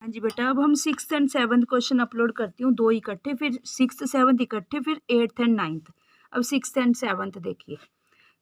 हाँ जी बेटा, अब हम 6th and 7th question upload करती हूँ, 2 इकट्ठे, फिर 6th 7th इकट्ठे, फिर 8th एंड 9th। अब 6th एंड 7th देखिए।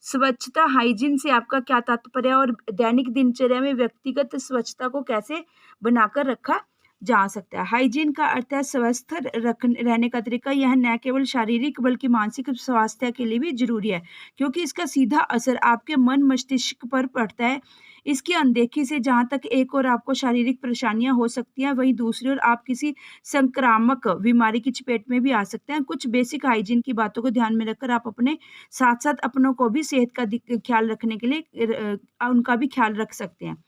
स्वच्छता हाइजीन से आपका क्या तात्पर्य है और दैनिक दिनचर्या में व्यक्तिगत स्वच्छता को कैसे बनाकर रखा जा सकता है। हाइजीन का अर्थ है स्वस्थ रहने का तरीका। यह न केवल शारीरिक बल्कि मानसिक स्वास्थ्य के लिए भी जरूरी है, क्योंकि इसका सीधा असर आपके मन मस्तिष्क पर पड़ता है। इसकी अनदेखी से जहाँ तक एक और आपको शारीरिक परेशानियां हो सकती हैं, वहीं दूसरी ओर आप किसी संक्रामक बीमारी की चपेट में भी आ सकते हैं। कुछ बेसिक हाइजीन की बातों को ध्यान में रखकर आप अपने साथ साथ अपनों को भी सेहत का ख्याल रखने के लिए उनका भी ख्याल रख सकते हैं।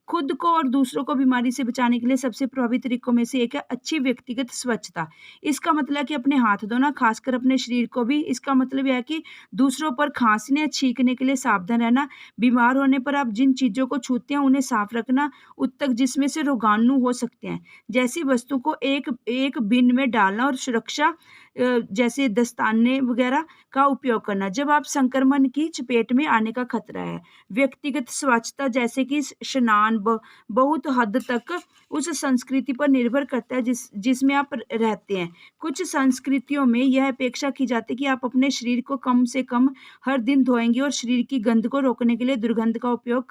खुद को और दूसरों को बीमारी से बचाने के लिए सबसे प्रभावी तरीकों में से एक है अच्छी व्यक्तिगत स्वच्छता। इसका मतलब है कि अपने हाथ धोना, खासकर अपने शरीर को भी। इसका मतलब यह है कि दूसरों पर खांसने छींकने के लिए सावधान रहना। बीमार होने पर आप जिन चीज़ों को छूते हैं उन्हें साफ रखना। उत्तक जिसमें से रोगाणु हो सकते हैं जैसी वस्तु को एक एक बिन में डालना और सुरक्षा जैसे दस्ताने वगैरह का उपयोग करना जब आप संक्रमण की चपेट में आने का खतरा है। व्यक्तिगत स्वच्छता जैसे कि स्नान बहुत हद तक उस संस्कृति पर निर्भर करता है जिसमें आप रहते हैं। कुछ संस्कृतियों में यह अपेक्षा की जाती है कि आप अपने शरीर को कम से कम हर दिन धोएंगे और शरीर की गंध को रोकने के लिए दुर्गंध का उपयोग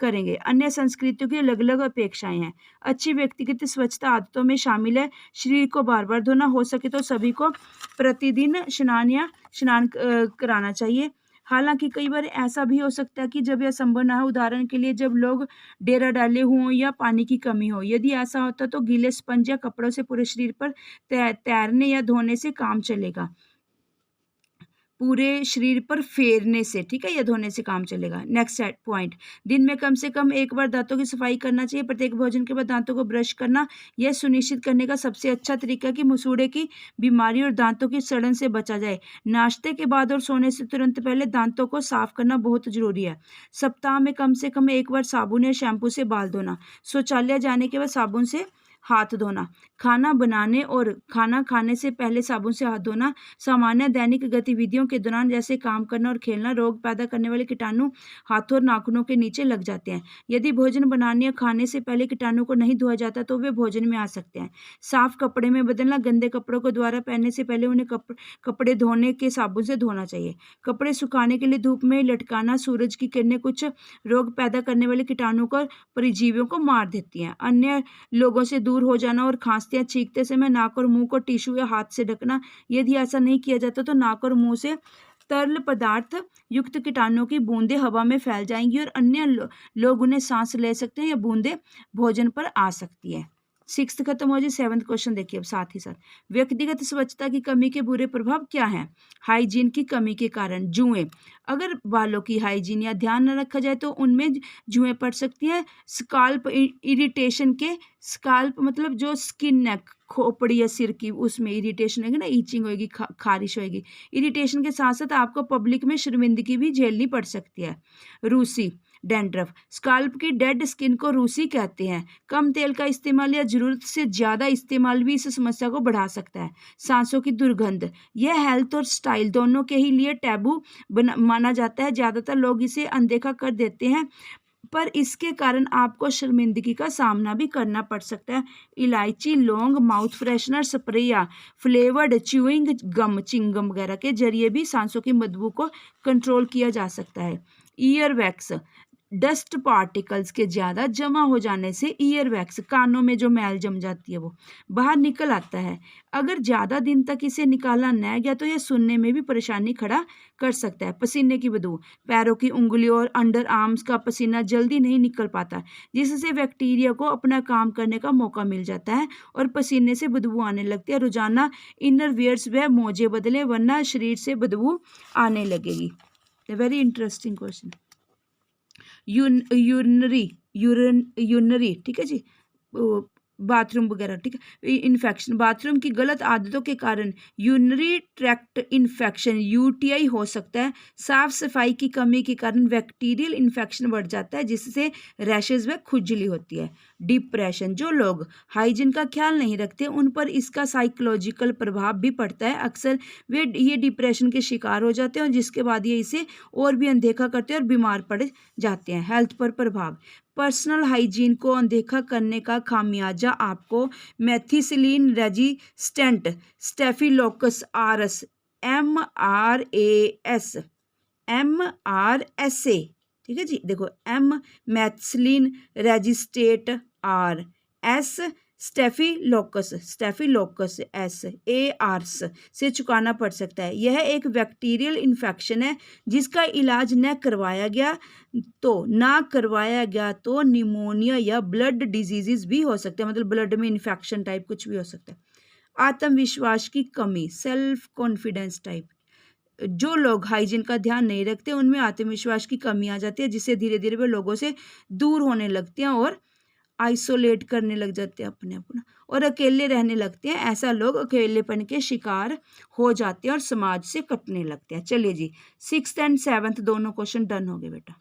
करेंगे। अन्य संस्कृतियों की अलग-अलग अपेक्षाएं हैं। अच्छी व्यक्तिगत स्वच्छता आदतों में शामिल है शरीर को बार-बार धोना, हो सके तो सभी को प्रतिदिन स्नान कराना चाहिए। हालाँकि कई बार ऐसा भी हो सकता है कि जब यह संभव ना हो, उदाहरण के लिए जब लोग डेरा डाले हों या पानी की कमी हो। यदि ऐसा होता तो गीले स्पंज या कपड़ों से पूरे शरीर पर तैरने या धोने से काम चलेगा। पूरे शरीर पर फेरने से, ठीक है, या धोने से काम चलेगा। नेक्स्ट पॉइंट, दिन में कम से कम एक बार दांतों की सफाई करना चाहिए। प्रत्येक भोजन के बाद दांतों को ब्रश करना यह सुनिश्चित करने का सबसे अच्छा तरीका है कि मसूड़े की बीमारी और दांतों की सड़न से बचा जाए। नाश्ते के बाद और सोने से तुरंत पहले दांतों को साफ करना बहुत जरूरी है। सप्ताह में कम से कम एक बार साबुन या शैम्पू से बाल धोना। शौचालय जाने के बाद साबुन से हाथ धोना। खाना बनाने और खाना खाने से पहले साबुन से हाथ धोना। सामान्य दैनिक गतिविधियों के दौरान जैसे काम करना और खेलना रोग पैदा करने वाले कीटाणु हाथों और नाखूनों के नीचे लग जाते हैं। यदि भोजन बनाने या खाने से पहले कीटाणु को नहीं धोया जाता तो वे भोजन में आ सकते हैं। साफ कपड़े में बदलना। गंदे कपड़ों को दोबारा पहनने से पहले उन्हें कपड़े धोने के साबुन से धोना चाहिए। कपड़े सुखाने के लिए धूप में लटकाना। सूरज की किरणें कुछ रोग पैदा करने वाले कीटाणु को परजीवियों को मार देती हैं। अन्य लोगों से दूर हो जाना और खांसते या छींकते समय नाक और मुंह को टिश्यू या हाथ से ढकना। यदि ऐसा नहीं किया जाता तो नाक और मुंह से तरल पदार्थ युक्त कीटाणुओं की बूंदें हवा में फैल जाएंगी और अन्य लोग उन्हें सांस ले सकते हैं या बूंदें भोजन पर आ सकती है। 6th खत्म हो जी, 7th क्वेश्चन देखिए अब साथ ही साथ। व्यक्तिगत स्वच्छता की कमी के बुरे प्रभाव क्या हैं? हाइजीन की कमी के कारण जुएं। अगर बालों की हाइजीन या ध्यान न रखा जाए तो उनमें जुएं पड़ सकती हैं। स्काल्प इरिटेशन के, स्काल्प मतलब जो स्किन है, खोपड़ी या सिर की, उसमें इरिटेशन होगी ना, ईचिंग होगी, खारिश होगी। इरिटेशन के साथ साथ आपको पब्लिक में शर्मिंदगी भी झेलनी पड़ सकती है। रूसी डैंड्रफ। स्काल्प की डेड स्किन को रूसी कहते हैं। कम तेल का इस्तेमाल या जरूरत से ज्यादा इस्तेमाल भी इस समस्या को बढ़ा सकता है। सांसों की दुर्गंध। यह हेल्थ और स्टाइल दोनों के ही लिए टैबू माना जाता है। ज्यादातर लोग इसे अनदेखा कर देते हैं, पर इसके कारण आपको शर्मिंदगी का सामना भी करना पड़ सकता है। इलायची, लौंग, माउथ फ्रेशनर स्प्रे या फ्लेवर्ड च्यूइंग गम, चिंगम वगैरह के जरिए भी सांसों की बदबू को कंट्रोल किया जा सकता है। Ear wax. डस्ट पार्टिकल्स के ज़्यादा जमा हो जाने से ईयर वैक्स, कानों में जो मैल जम जाती है वो बाहर निकल आता है। अगर ज़्यादा दिन तक इसे निकाला न गया तो यह सुनने में भी परेशानी खड़ा कर सकता है। पसीने की बदबू। पैरों की उंगलियों और अंडर आर्म्स का पसीना जल्दी नहीं निकल पाता, जिससे बैक्टीरिया को अपना काम करने का मौका मिल जाता है और पसीने से बदबू आने लगती है। रोजाना इनर वियर्स व मोजे बदले, वरना शरीर से बदबू आने लगेगी। Very interesting question. यूनरी, ठीक है जी, बाथरूम वगैरह, ठीक है। इन्फेक्शन। बाथरूम की गलत आदतों के कारण यूनरी ट्रैक्ट इन्फेक्शन, यूटीआई हो सकता है। साफ सफाई की कमी के कारण बैक्टीरियल इन्फेक्शन बढ़ जाता है, जिससे रैशेज व खुजली होती है। डिप्रेशन। जो लोग हाइजीन का ख्याल नहीं रखते उन पर इसका साइकोलॉजिकल प्रभाव भी पड़ता है। अक्सर वे ये डिप्रेशन के शिकार हो जाते हैं और जिसके बाद ये इसे और भी अनदेखा करते हैं और बीमार पड़ जाते हैं। हेल्थ पर प्रभाव। पर्सनल हाइजीन को अनदेखा करने का खामियाजा आपको मेथिसिलिन रेजिस्टेंट स्टेफिलोकस आरस MRSA, ठीक है जी। देखो मैथिसिलिन रेजिस्टेट आर, एस स्टेफिलोकस ARS से चुकाना पड़ सकता है। यह एक बैक्टीरियल इन्फेक्शन है जिसका इलाज न करवाया गया तो निमोनिया या ब्लड डिजीजेस भी हो सकते हैं, मतलब ब्लड में इन्फेक्शन टाइप कुछ भी हो सकता है। आत्मविश्वास की कमी, सेल्फ कॉन्फिडेंस टाइप, जो लोग हाइजीन का ध्यान नहीं रखते उनमें आत्मविश्वास की कमी आ जाती है, जिससे धीरे धीरे वे लोगों से दूर होने लगते हैं और आइसोलेट करने लग जाते हैं अपने अपना, और अकेले रहने लगते हैं। ऐसा लोग अकेलेपन के शिकार हो जाते हैं और समाज से कटने लगते हैं। चलिए जी, 6th and 7th दोनों क्वेश्चन डन हो गए बेटा।